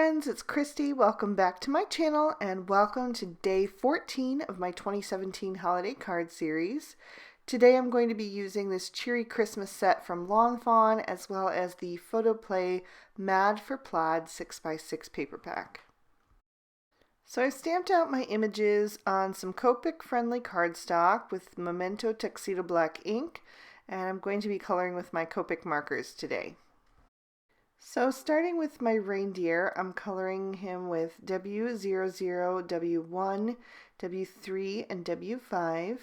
friends, it's Christy. Welcome back to my channel and welcome to day 14 of my 2017 holiday card series. Today I'm going to be using this cheery Christmas set from Lawn Fawn as well as the Photoplay Mad for Plaid 6x6 paper pack. So I stamped out my images on some Copic friendly cardstock with Memento Tuxedo Black ink, and I'm going to be coloring with my Copic markers today. So starting with my reindeer, I'm coloring him with W00, W1, W3, and W5.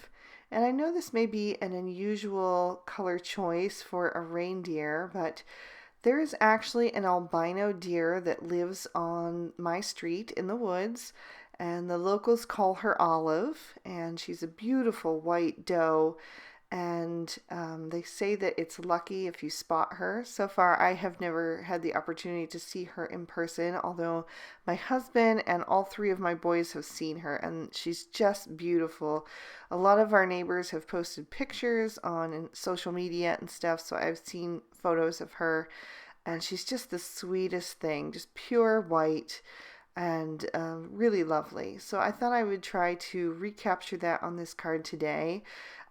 And I know this may be an unusual color choice for a reindeer, but there is actually an albino deer that lives on my street in the woods, and the locals call her Olive, and she's a beautiful white doe. And they say that it's lucky if you spot her. So far, I have never had the opportunity to see her in person, although my husband and all three of my boys have seen her, and she's just beautiful. A lot of our neighbors have posted pictures on social media and stuff, so I've seen photos of her, and she's just the sweetest thing, just pure white and really lovely. So I thought I would try to recapture that on this card today.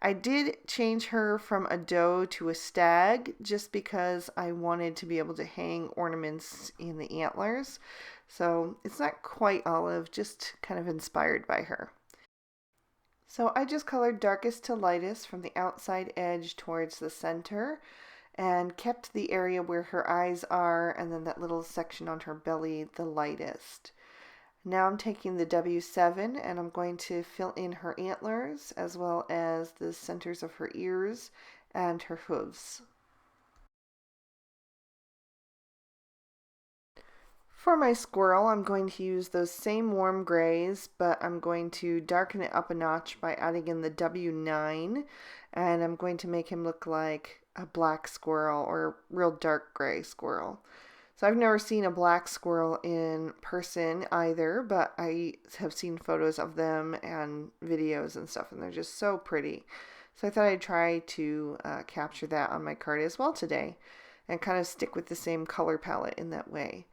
I did change her from a doe to a stag just because I wanted to be able to hang ornaments in the antlers. So it's not quite Olive, just kind of inspired by her. So I just colored darkest to lightest from the outside edge towards the center and kept the area where her eyes are and then that little section on her belly the lightest. Now I'm taking the W7 and I'm going to fill in her antlers as well as the centers of her ears and her hooves. For my squirrel, I'm going to use those same warm grays, but I'm going to darken it up a notch by adding in the W9, and I'm going to make him look like a black squirrel or a real dark gray squirrel. So I've never seen a black squirrel in person either, but I have seen photos of them and videos and stuff, and they're just so pretty. So I thought I'd try to capture that on my card as well today and kind of stick with the same color palette in that way.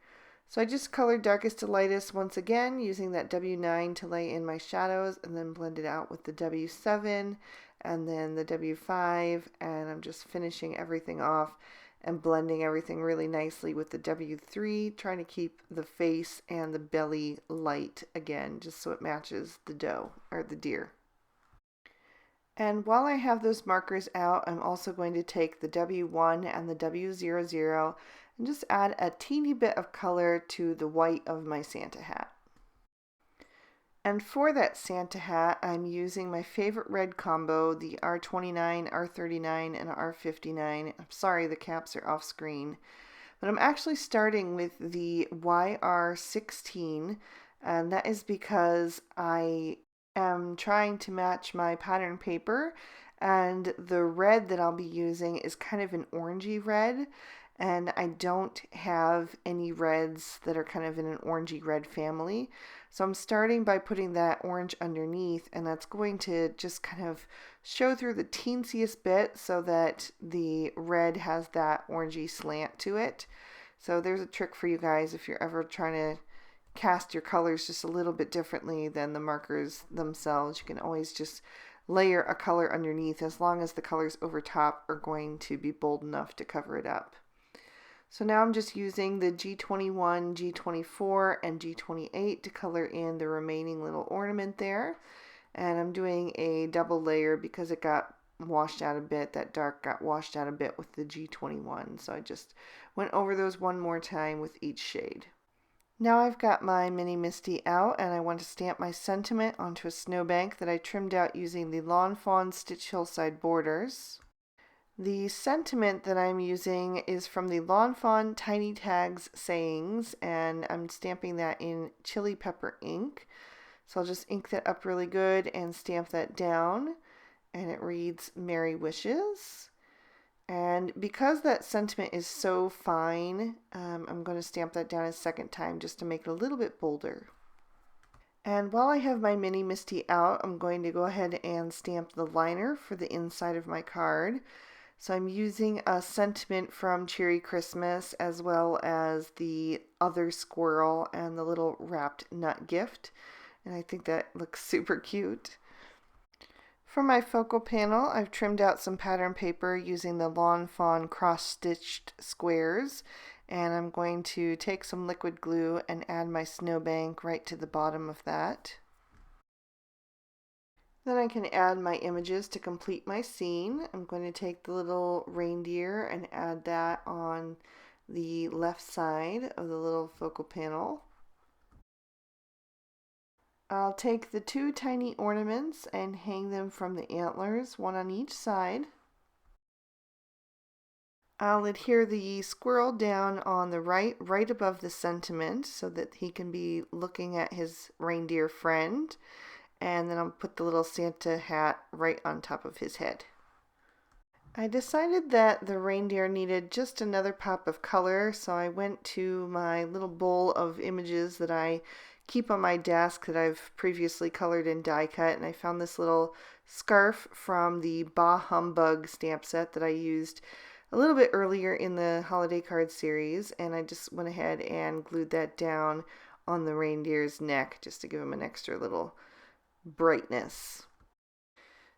So I just colored darkest to lightest once again using that W9 to lay in my shadows and then blend it out with the W7 and then the W5, and I'm just finishing everything off and blending everything really nicely with the W3, trying to keep the face and the belly light again, just so it matches the doe or the deer. And while I have those markers out, I'm also going to take the W1 and the W00 and just add a teeny bit of color to the white of my Santa hat. And for that Santa hat, I'm using my favorite red combo, the R29, R39, and R59. I'm sorry, the caps are off screen. But I'm actually starting with the YR16, and that is because I am trying to match my pattern paper, and the red that I'll be using is kind of an orangey red, and I don't have any reds that are kind of in an orangey red family. So I'm starting by putting that orange underneath, and that's going to just kind of show through the teensiest bit so that the red has that orangey slant to it. So there's a trick for you guys if you're ever trying to cast your colors just a little bit differently than the markers themselves. You can always just layer a color underneath as long as the colors over top are going to be bold enough to cover it up. So now I'm just using the G21, G24, and G28 to color in the remaining little ornament there. And I'm doing a double layer because it got washed out a bit. That dark got washed out a bit with the G21. So I just went over those one more time with each shade. Now I've got my Mini Misty out, and I want to stamp my sentiment onto a snowbank that I trimmed out using the Lawn Fawn Stitch Hillside borders. The sentiment that I'm using is from the Lawn Fawn Tiny Tags Sayings, and I'm stamping that in chili pepper ink. So I'll just ink that up really good and stamp that down, and it reads Merry Wishes. And because that sentiment is so fine, I'm going to stamp that down a second time just to make it a little bit bolder. And while I have my Mini Misty out, I'm going to go ahead and stamp the liner for the inside of my card. So I'm using a sentiment from Cherry Christmas as well as the other squirrel and the little wrapped nut gift. And I think that looks super cute. For my focal panel, I've trimmed out some pattern paper using the Lawn Fawn cross-stitched squares. And I'm going to take some liquid glue and add my snowbank right to the bottom of that. Then I can add my images to complete my scene. I'm going to take the little reindeer and add that on the left side of the little focal panel. I'll take the two tiny ornaments and hang them from the antlers, one on each side. I'll adhere the squirrel down on the right above the sentiment so that he can be looking at his reindeer friend. And then I'll put the little Santa hat right on top of his head. I decided that the reindeer needed just another pop of color, so I went to my little bowl of images that I keep on my desk that I've previously colored in die cut, and I found this little scarf from the Bah Humbug stamp set that I used a little bit earlier in the holiday card series, and I just went ahead and glued that down on the reindeer's neck just to give him an extra little brightness.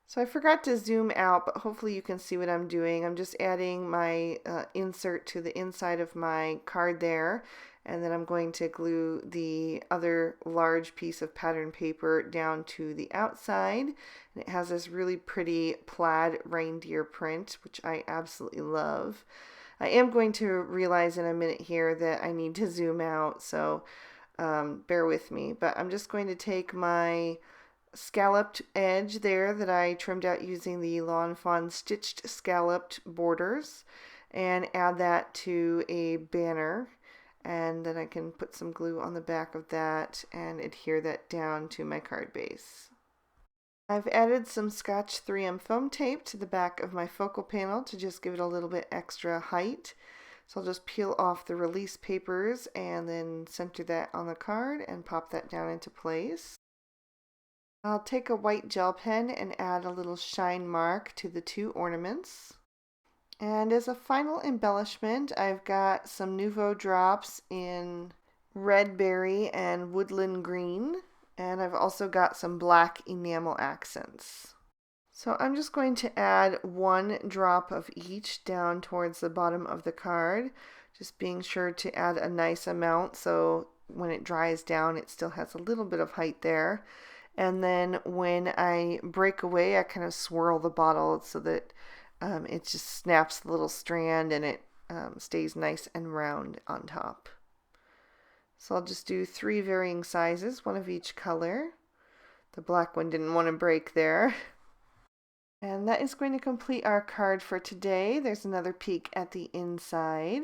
So I forgot to zoom out, but hopefully you can see what I'm doing. I'm just adding my insert to the inside of my card there, and then I'm going to glue the other large piece of pattern paper down to the outside. And it has this really pretty plaid reindeer print, which I absolutely love. I am going to realize in a minute here that I need to zoom out, so bear with me. But I'm just going to take my scalloped edge there that I trimmed out using the Lawn Fawn stitched scalloped borders and add that to a banner, and then I can put some glue on the back of that and adhere that down to my card base. I've added some Scotch 3M foam tape to the back of my focal panel to just give it a little bit extra height. So I'll just peel off the release papers and then center that on the card and pop that down into place. I'll take a white gel pen and add a little shine mark to the two ornaments. And as a final embellishment, I've got some Nouveau drops in red berry and woodland green. And I've also got some black enamel accents. So I'm just going to add one drop of each down towards the bottom of the card, just being sure to add a nice amount so when it dries down it still has a little bit of height there. And then when I break away, I kind of swirl the bottle so that it just snaps the little strand and it stays nice and round on top. So I'll just do 3 varying sizes, one of each color. The black one didn't want to break there. And that is going to complete our card for today. There's another peek at the inside.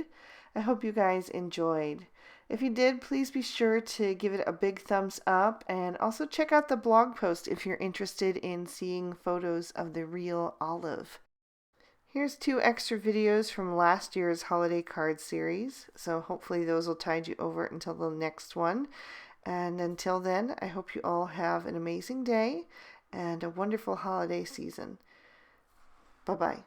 I hope you guys enjoyed. If you did, please be sure to give it a big thumbs up and also check out the blog post if you're interested in seeing photos of the real olive. Here's 2 extra videos from last year's holiday card series, so hopefully those will tide you over until the next one. And until then, I hope you all have an amazing day and a wonderful holiday season. Bye-bye.